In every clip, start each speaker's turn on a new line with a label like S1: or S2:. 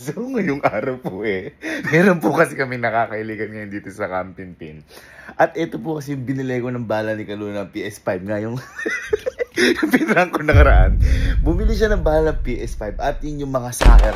S1: So, ngayong araw po meron po kasi kami nakakailigan ngayon dito sa Camping-Pin. At ito po kasi yung binili ko ng bala ni Kaluna ng PS5 ngayong pinrang ko nakaraan. Bumili siya ng bala ng PS5 at yun yung mga soccer.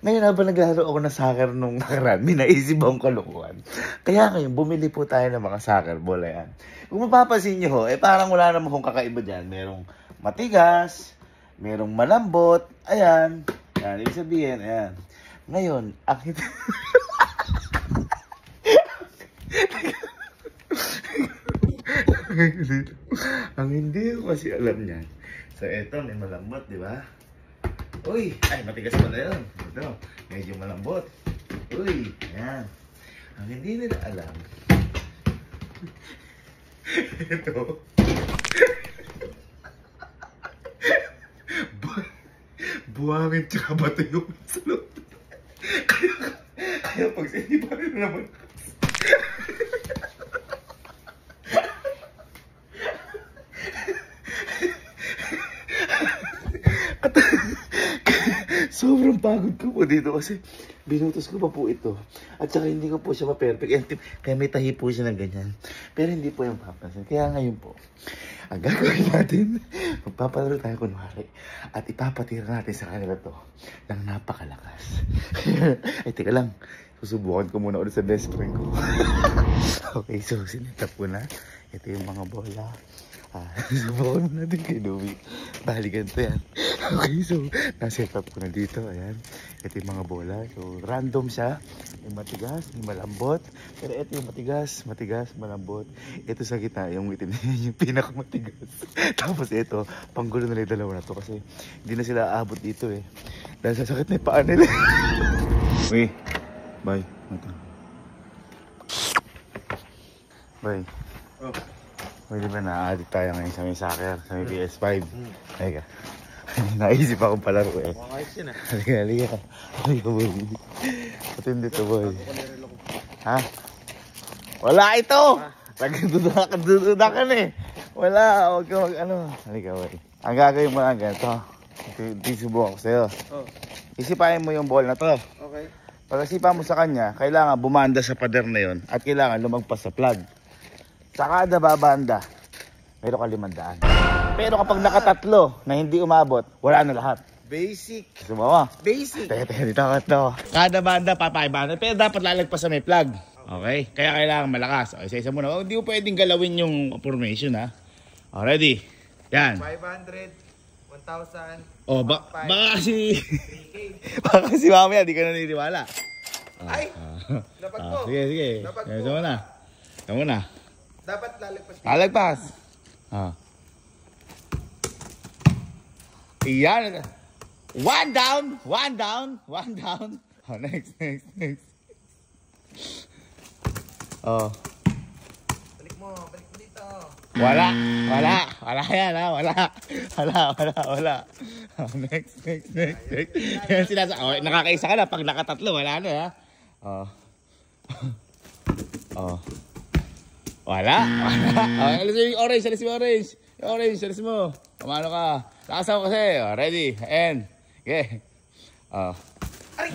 S1: Ngayon habang naglaro ako ng soccer nung nakaraan, may naisip akong kalokohan. Kaya ngayon, bumili po tayo ng mga soccer ball. Ayan. Kung mapapansin nyo parang wala naman kung kakaiba dyan. Merong matigas, merong malambot, ayan. Yan, ibig sabihin, ayan. Ngayon, ang hindi ko kasi alam niyan. So, eto, may malambot, di ba? Uy, ay, matigas pala yun. Ito, medyo malambot. Uy, ayan. Ang hindi nila alam. Ito. Buhangin tsaka bato yung sa loob. Kaya pag sinipa rin naman. Sobrang pagod ko po dito kasi binutos ko pa po ito. At saka hindi ko po siya ma-perfect. Kaya may tahi po siya ng ganyan. Pero hindi po yung papansin. Kaya ngayon po, ang gagawin natin, magpapalaro tayo kunwari. At ipapatira natin sa kanila to ng napakalakas. Ay, teka lang. Susubukan ko muna ulit sa best friend ko. Okay, so sinitap ko na. Ito yung mga bola. Subukan mo natin kay Louie. Bali ganito yan. Okay, so naset up ko na dito. Ayan. Ito yung mga bola. So random siya. May matigas, may malambot. Pero ito yung matigas, malambot. Ito sa gitna, yung itim na yan, yung pinakamatigas. Tapos ito, panggulo na yung dalawa na to kasi hindi na sila aabot dito dahil sasakit na yung paa nila. Uy, bye. Bye. Oh. Pwede ba na-addict tayo ngayon sa may soccer, sa may PS5? Halika. Naisip akong palaro
S2: Makakayos yun
S1: Halika. Halika boy. Patindi to boy. Ha? Wala ito! Nagdududa ka na Wala, huwag ka Halika boy. Ang gagawin mo lang ganito. Ito subukan ko sa'yo. Isipahin mo yung ball na to.
S2: Okay.
S1: Pag isipahin mo sa kanya, kailangan bumanda sa pader na yon at kailangan lumagpas sa plug. Sa kada babanda, meron ka 500. Pero kapag nakatatlo na hindi umabot, wala na lahat.
S2: Basic.
S1: Sumawa.
S2: Basic.
S1: Teka, dito ka to. Kada banda, papaibanan. Pero dapat lalagpas sa may plug. Okay? Kaya kailangan malakas. Okay, isa muna. Hindi mo pwedeng galawin yung formation, ha? Ready? Yan.
S2: 500, 1,000.
S1: Baka kasi...
S2: 3K.
S1: Baka kasi mamaya, di ka naniniwala.
S2: Ay! Dapat mo.
S1: Sige.
S2: Dapat
S1: Isa muna. Isa muna.
S2: Dapat lalagpas.
S1: Lalagpas. Iyan. One down. Next.
S2: Balik mo dito.
S1: Wala yan wala. Next. Yan nakakaisa ka na pag nakatatlo, wala na Wala. Alis mo yung orange. Alis mo. Kumano ka. Lakasan mo kasi. Ready. And. Okay.
S2: Aray!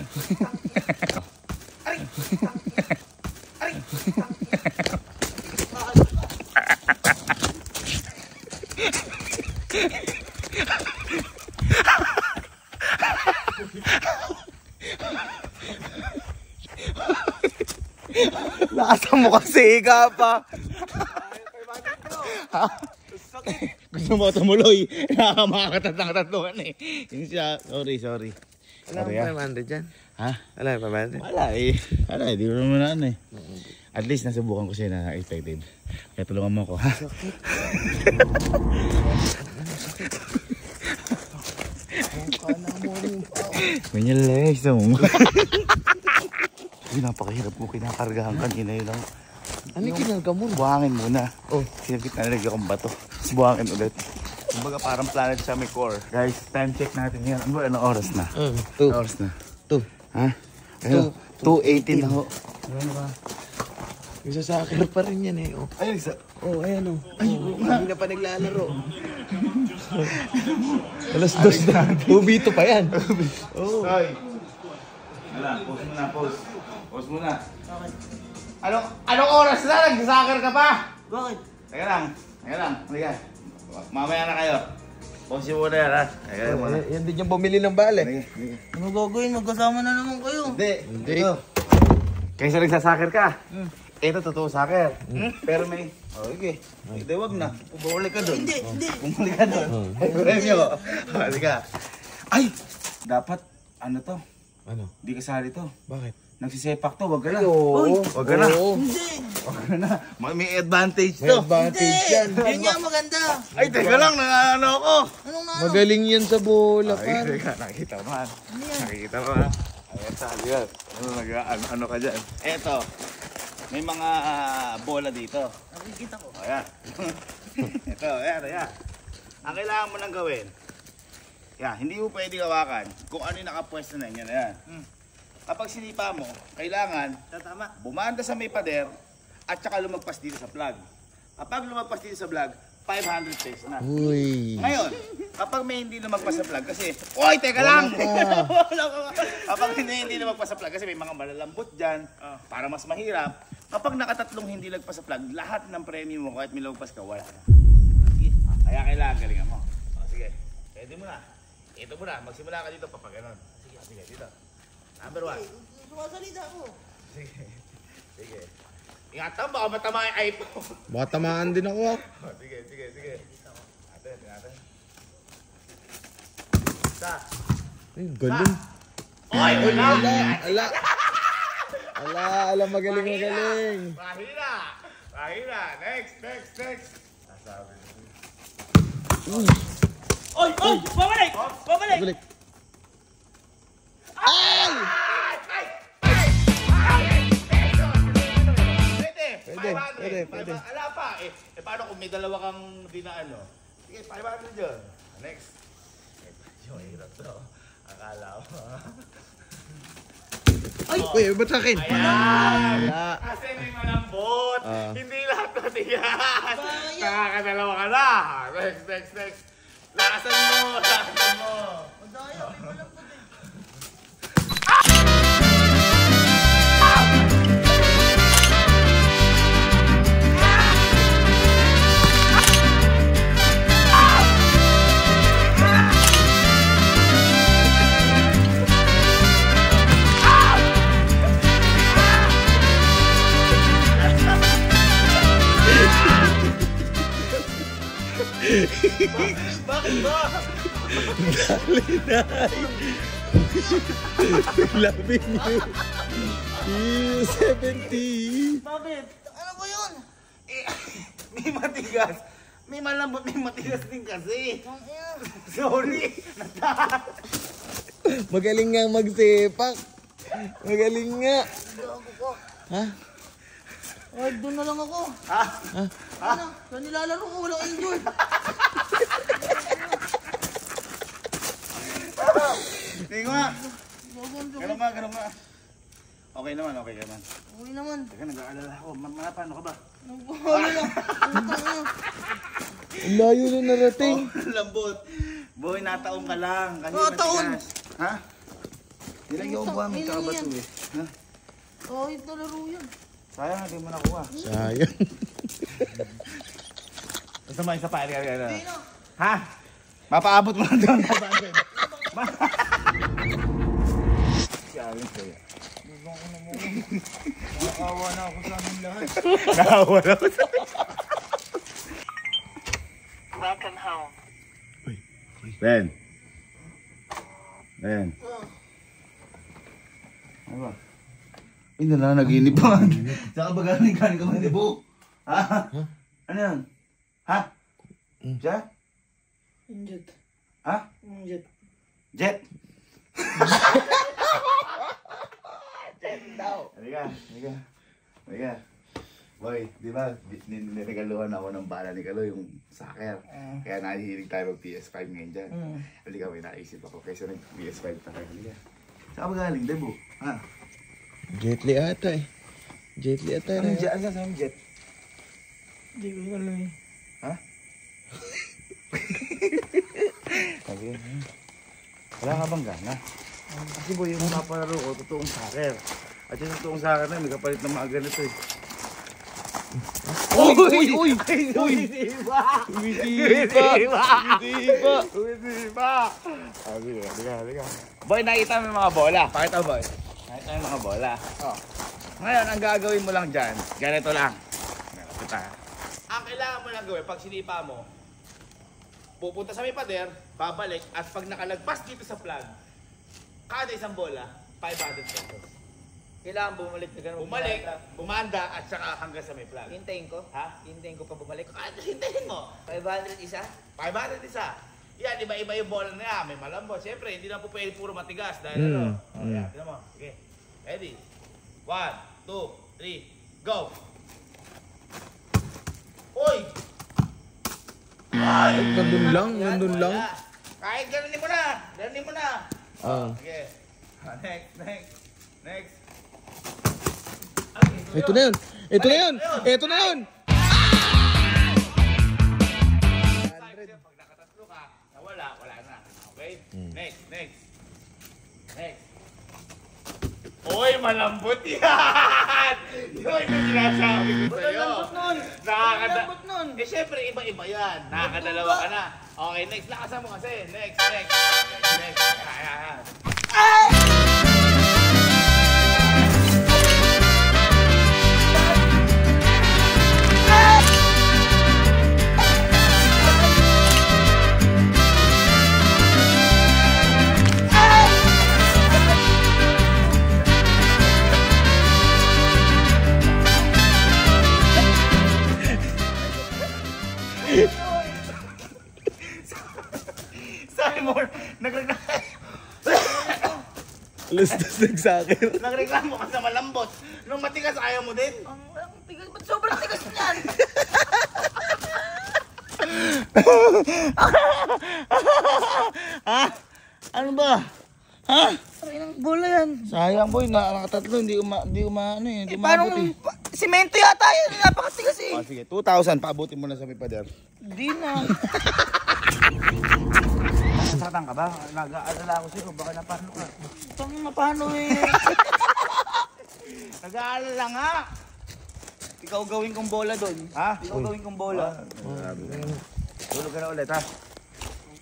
S1: Lakasan mo kasi ka pa. Gusto mo tumuloy. Nakakamakatad ng tatluhan Yun siya. Sorry.
S2: Wala kang 500 dyan?
S1: Ha?
S2: Wala kang 500?
S1: Wala di mo naman At least nasubukan ko siya na expected. Kaya tulungan mo ako, ha? Ganyan legs mo. Napakahirap ko kinakargahan kanina yun ako.
S2: Ano yung kinarga mo?
S1: Buhangin muna. Sinagkit na nalagyan akong bato. Tapos buhangin ulit. Kumbaga parang planet siya may core. Guys, time check natin yan. Anong oras na?
S2: 2.
S1: Oras na.
S2: 2.
S1: Ha? 2:18 na ho.
S2: Ano ba? Yung sa soccer pa rin yan
S1: Ayun, isa.
S2: Ayan hindi na pa naglalaro. Alas 2 na. 2v2 pa yan.
S1: Ay. Wala, pause muna, pause. Pause muna.
S3: Bakit?
S1: Anong oras na? Nag-soccer ka pa?
S3: Bakit?
S1: Teka lang. Halika. Mamaya na kayo. Pause muna yan, ha? Teka muna.
S2: Yan din yung bumili ng bale.
S1: Halika.
S3: Ano gagawin? Magkasama na naman kayo.
S1: Hindi. Ito. Kaysa nagsasoccer ka. Ito, totoo soccer. Pero may... Okay. Hindi, wag na. Bumalik ka doon.
S3: Hindi.
S1: Bumalik ka doon. Ay, premyo. Halika. Ay! Dapat, ano to?
S2: Ano?
S1: Di kasali to.
S2: Bakit?
S1: Nagsisepak to, wag ka na.
S2: Oo.
S1: Wag ka na.
S3: Hindi.
S1: Wag ka na. May advantage
S2: May
S1: to.
S2: advantage yan.
S3: Yun nga maganda.
S1: Ay, teka lang, ano ako.
S3: Anong na?
S2: Magaling yan sa bola,
S1: Ay,
S2: par.
S1: teka, nakikita mo ha.
S3: Ano yan?
S1: Nakikita mo ha. Ayan, sabi yan. Ano ka dyan? Eto, may mga bola dito.
S3: Nakikita ko.
S1: Ayan. Ito, ayan. Ang kailangan mo nang gawin, yan, hindi mo pwede hawakan kung ano yung nakapwesto na yan. Ayan. Kapag sinipa mo, kailangan
S3: Tatama.
S1: bumanda sa may pader at saka lumagpas dito sa plug. Kapag lumagpas dito sa plug, 500 pesos na.
S2: Uy.
S1: Ngayon, kapag may hindi lumagpas sa plug kasi, oy, teka lang! Kapag hindi lumagpas sa plug kasi may mga malalambot dyan, para mas mahirap. Kapag nakatatlong hindi lagpas sa plug, lahat ng premium mo, kahit may lumagpas ka, wala na. Kaya kailangan galingan mo. Sige, pwede mo na. Ito mo na, magsimula ka dito, papaganon. Sige, dito. Number 1.
S3: Sumasalita ako.
S1: Sige. Ingatan, baka matama yung iPhone.
S2: Baka tamaan din ako, ah.
S1: Sige. Ingatan. Isa.
S2: Ay, galing.
S1: Oy, wala!
S2: Ala, magaling.
S1: Mahina. Next. Sasabi.
S3: Oy! Babalik!
S2: Balik. Pwede.
S1: Ala pa. Paano kung may dalawa kang di na ano? Sige, 500 dyan. Next. Yung hirap to. Akala ko.
S2: Uy, ba't sa akin?
S1: Ayan!
S2: Wala.
S1: Kasi may malambot. Hindi lahat matigas.
S3: Sayang.
S1: Nakakadalawa ka na. Next. Lakasan mo.
S3: Madaya, may malambot eh.
S1: Bakit ba?
S2: Loving you. You 70.
S3: Bakit? Ano ba yun?
S1: May matigas. May malambot, may matigas din kasi.
S3: Ang ina.
S1: Sorry.
S2: Magaling nga magsepak. Magaling nga.
S3: Gago ko.
S2: Ha?
S3: Ay, doon na lang ako.
S1: Ha?
S3: Ano? Saan nilalaro ko? Walang enjoy.
S1: Tingnan ko nga.
S3: Gago.
S1: Ganun nga. Okay naman.
S3: Uwi naman.
S1: Teka, nag-aalala ako. Paano ka ba?
S3: Nagbahala lang. Utang na.
S2: Ang layo na narating.
S1: Lambot. Boy, nataon ka lang. Kasi
S3: Nataon?
S1: matigas. Ha? Nilagyan ko ba? May
S3: Ilan
S1: kabato
S3: yan?
S1: eh. Ha?
S3: Kahit na laro yan.
S1: Sayang, hindi mo nakuha.
S2: Sayang.
S1: Basta mo, isa pa.
S3: Hindi na.
S1: Ha? Mapaabot mo lang doon. Sayang sa'yo.
S3: Nakakawa na ako sa amin lahat.
S1: Nakawa na ako sa'yo.
S3: Welcome home.
S1: Ben. Ano ba? Ay, naginip pa. Saka ba galing ka ba, Debo? Ha? Ano yan? Ha? Jet?
S3: Injet.
S1: Ha?
S3: Injet.
S1: Jet? Jet daw. Halika. Boy, di ba, niregaluhan ako ng bala ni Kalo, yung soccer. Kaya nahihilig tayo mag PS5 ngayon dyan. Halika, may naisip ako kaysa nag-PS5 tayo. Halika. Saan ka ba galing, Debo? Ha?
S2: Jetli ata eh.
S1: Anong jet? Ano saan jet?
S3: Hindi ko alam eh.
S1: Ha? Sabi, wala ka bang gana? Kasi boy, yung napalaro ko, totoong soccer. At yung totoong soccer na, may kapalit ng mga ganito eh.
S2: Uy! Uy!
S1: Umisipa! Halika. Boy, nakita mo yung mga bola. Pakita mo, boy. Nakita mo yung mga bola. Oh. Ngayon, ang gagawin mo lang dyan, ganito lang. Ang kailangan mo lang gawin, pag sinipa mo, pupunta sa may pader, babalik, at pag nakalagpas dito sa plug, kada isang bola, 500 pesos.
S4: Kailangan bumalik na ganun.
S1: Bumalik, bumanda, at saka hanggang sa may plug.
S4: Hintayin ko?
S1: Ha?
S4: Hintayin ko pa bumalik?
S1: Kahit hintayin mo.
S4: 500 isa?
S1: 500 isa. Yan, iba-iba yung bola na yan. May malambot. Siyempre, hindi na po pwede puro matigas. Dahil ano. O, yan. Tignan mo. Okay. Ready? 1, 2, 3, go! Uy! Ay!
S2: Nandun lang,
S1: Yan,
S2: nandun
S1: wala.
S2: lang.
S1: Kahit ganunin mo na. Ganunin mo na.
S2: Ah.
S1: Okay. Next.
S2: Ito na yun! Ito na yun! Ito na yun!
S1: Pag nakatatlo ka, nawala, wala na. Okay? Next. Uy, malambot yan! Yun yung sinasabi ko sa'yo.
S4: Malambot nun! Malambot nun!
S1: Eh, syempre, iba-iba yan. Nakakadalawa ka na. Okay, next. Lakasan mo kasi. Next. Ayan. Sabi mo,
S2: Alas-tas nagsakir.
S1: nagreklamo ka sa malambot. Nung matigas, ayaw mo din.
S4: Ang tigas, ba't sobrang tigas niyan?
S1: Ha? Ano ba? Ha?
S4: Aray ng bola yan.
S1: Sayang boy, nakatatlo, hindi
S4: Paano, simento yata yun, napakatigas eh.
S1: Oh, sige, 2,000, paabutin mo na sa may pader.
S4: Hindi na.
S1: Nasaktan ka ba? Nag-aalala ako sa'yo, baka napano ka.
S4: Paano eh?
S1: Nag-aalala nga.
S4: Ikaw gawin kong bola doon.
S1: Ha?
S4: Ikaw gawin kong bola.
S1: Tulog ka na ulit, ha?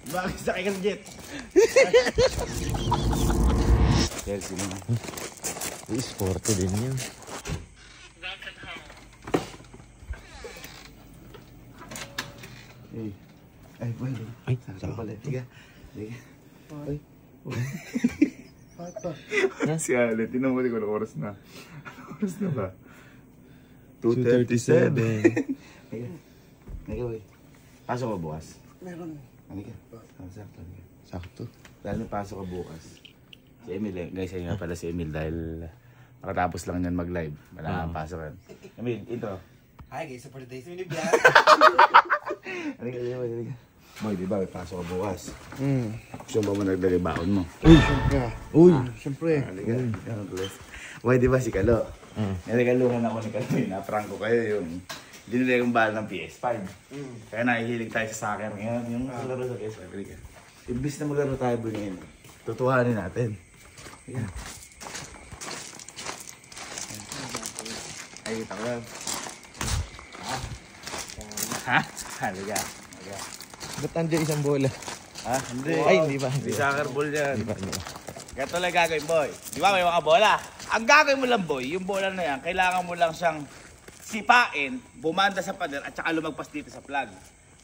S1: Bakit sa kay jet? Chelsea naman.
S2: Sporty din yun.
S1: Ay, boy.
S2: Ay,
S1: Saka pala. Tiga. Ay. Si Ale, tinamuli ko na oras na. Oras na ba? 2:37. Halika, boy. Pasok ka bukas.
S3: Meron.
S1: Halika. Sakto.
S2: Sakto.
S1: Dahil may pasok ka bukas. Si Emil, guys, ayun nga pala si Emil dahil makatapos lang yan mag-live. Wala kang pasok yan. Emil, ito.
S3: Hi guys, sa birthday sa minibyan.
S1: Halika. Boy, di ba may pasok ka bukas? Gusto ba mo naglagay baon mo?
S2: Uy!
S3: Siyempre.
S1: Halika. Boy, di ba si Kalo? Naligaluhan ako ni Kalo. Na-prank ko kayo yung dinilay kong bahal ng PS5. Kaya nahihilig tayo sa soccer ngayon. Yung laro sa PS5. Halika. Imbis na maglaro tayo ba ngayon, tutuhanin natin. Halika. Ay, kita ko yan. Ha? Halika.
S2: Ba't nandiyan isang bola?
S1: Ha? Hindi.
S2: Ay, hindi ba?
S1: Hindi soccer ball yan.
S2: Hindi ba?
S1: Ganito lang gagawin, boy. Di ba may mga bola? Ang gagawin mo lang, boy, yung bola na yan, kailangan mo lang siyang sipain, bumanda sa pader, at saka lumagpas dito sa plug.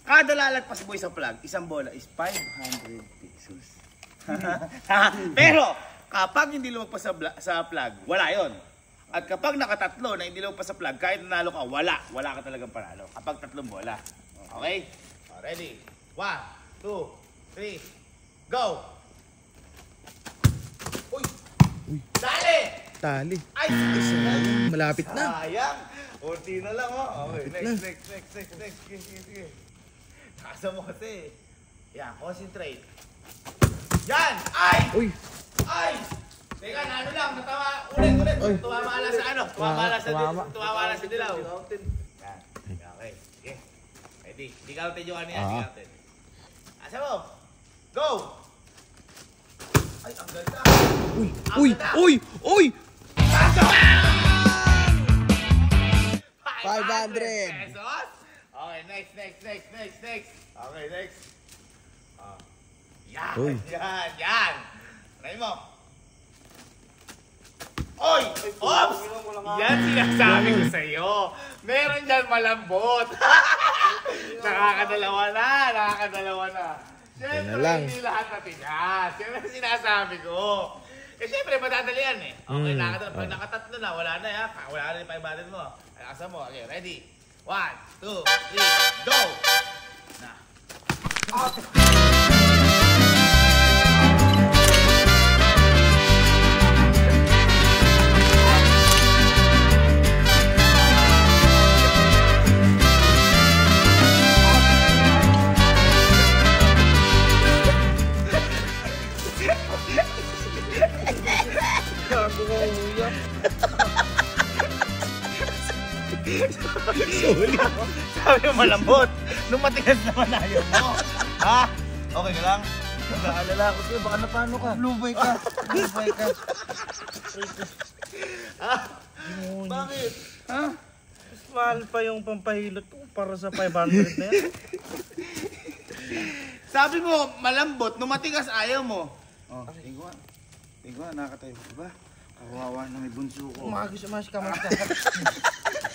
S1: Kada lalagpas, boy, sa plug, isang bola is 500 pesos. Pero, kapag hindi lumagpas sa plug, wala yon. At kapag nakatatlo na hindi lumagpas sa plug, kahit nanalo ka, wala ka talagang panalo. Kapag tatlong bola. Okay? Ready? 1, 2, 3, go! Uy! Dali!
S2: Tali.
S1: Ay!
S2: Malapit na.
S1: Sayang! 40 na lang, oh. Okay, next. Sige. Nakasa mo kasi. Yan, concentrate. Yan! Ay!
S2: Uy!
S1: Ay! Teka, ano lang, natawa. Ulit. Tumama lang sa ano? Tumama lang sa dilaw. Yan. Okay, sige. Ready? Di counted yung ano yan, di counted. Asa mo? Go! Ay, ang ganda.
S2: Uy! Uy! Uy! 500!
S1: Pesos? Okay, next. Okay, next. Yan,
S2: Uy.
S1: yan. Try mo. Oy! Ops! Yan sinasabi ko sa'yo. Meron dyan malambot. Nakakadalawa na. Siyempre,
S2: lang.
S1: hindi lahat matigas. Siyempre, sinasabi ko. Eh, siyempre, madadalian eh. Okay, pag nakatatlo na, wala na ya. Wala na yung 500 mo. Alasan mo. Okay, ready? 1, 2, 3, go! Na. Sabi mo malambot. Nung matigas naman ayaw mo. Ha? Okay ka lang? Nag-aalala ako sa'yo. Baka napano ka?
S4: Blue boy ka.
S1: Bakit?
S4: Ha?
S3: Mas mahal pa yung pampahilot ko para sa 500 na yan.
S1: Sabi mo malambot. Nung matigas ayaw mo. Oh, tingko nga. Nakatayo. Diba? Kawawa na may bunso ko.
S3: Umagas ka.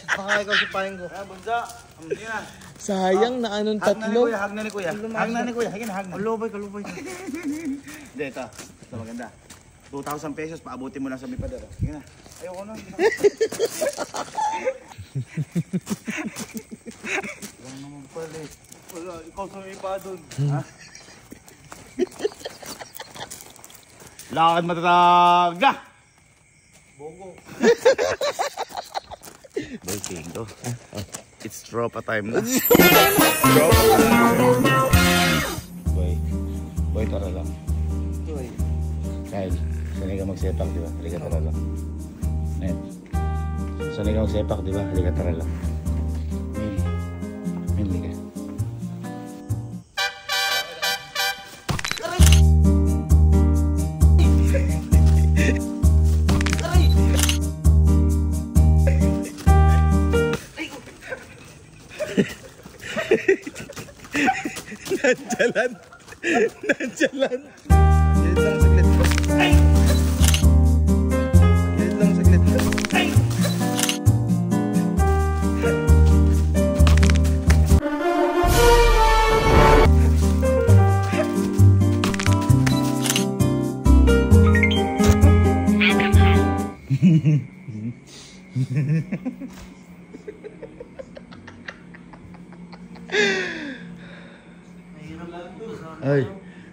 S3: Baka ikaw si Pahing ko.
S1: Bunso. Hindi na.
S2: Sayang na anong tatlo.
S1: Hag na ni kuya. Hagin na.
S3: Kalubay ka.
S1: Hindi, ito. Ito maganda. 2,000 pesos, paabutin mo lang sa may pader. Sige na. Ayoko na. Wala naman pala eh. Wala, ikaw sa may pa doon. Ha? Lakad matataga! Bongo. Boy, Kingo. It's tropa time na. Boy, tara lang. Kyle, sanay ka magsepak, di ba? Halika tara lang. Net. Sanay ka magsepak, di ba? Halika tara lang. Halika.
S2: Nandyalan.
S3: Gilid lang saglit. Gilid lang saglit.
S1: Ay,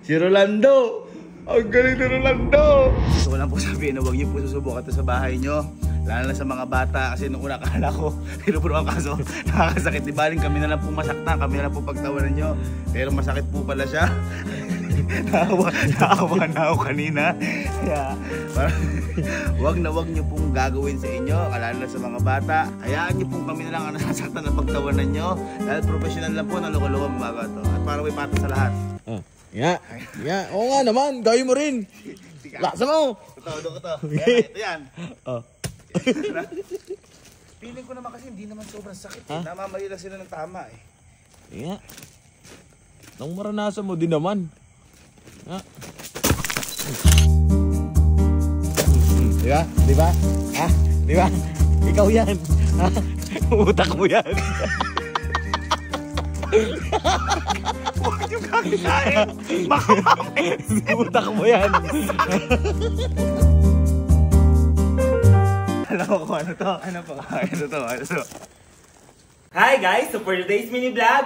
S1: si Rolando! Ang galing ni Rolando! Gusto ko lang po sabihin na huwag niyo po susubukan ito sa bahay niyo. Lalo na sa mga bata kasi nung una akala ko, pero po ang kaso, nakakasakit. Di baling kami na lang po masaktan, kami na lang po pagtawanan niyo. Pero masakit po pala siya. Naawa na ako kanina. Kaya, wag niyo pong gagawin sa inyo, lalo na sa mga bata. Hayaan niyo pong kami na lang ang nasasaktan na pagtawanan niyo. Dahil professional lang po na loko-loko mga to. At para may patas sa lahat.
S2: Oo nga naman, gawin mo rin. Laksa mo.
S1: Ito. Ito yan. Feeling ko naman kasi hindi naman sobrang sakit. Namamali lang sila ng tama eh.
S2: Yeah. Nang maranasan mo din naman. Di ba? Di ba? Ikaw yan. Utak mo yan.
S1: Huwag niyo kakitahin. Baka mamaya.
S2: Utak mo yan.
S1: Alam ko kung ano to. Ano to?
S3: Hi guys! So for today's mini vlog,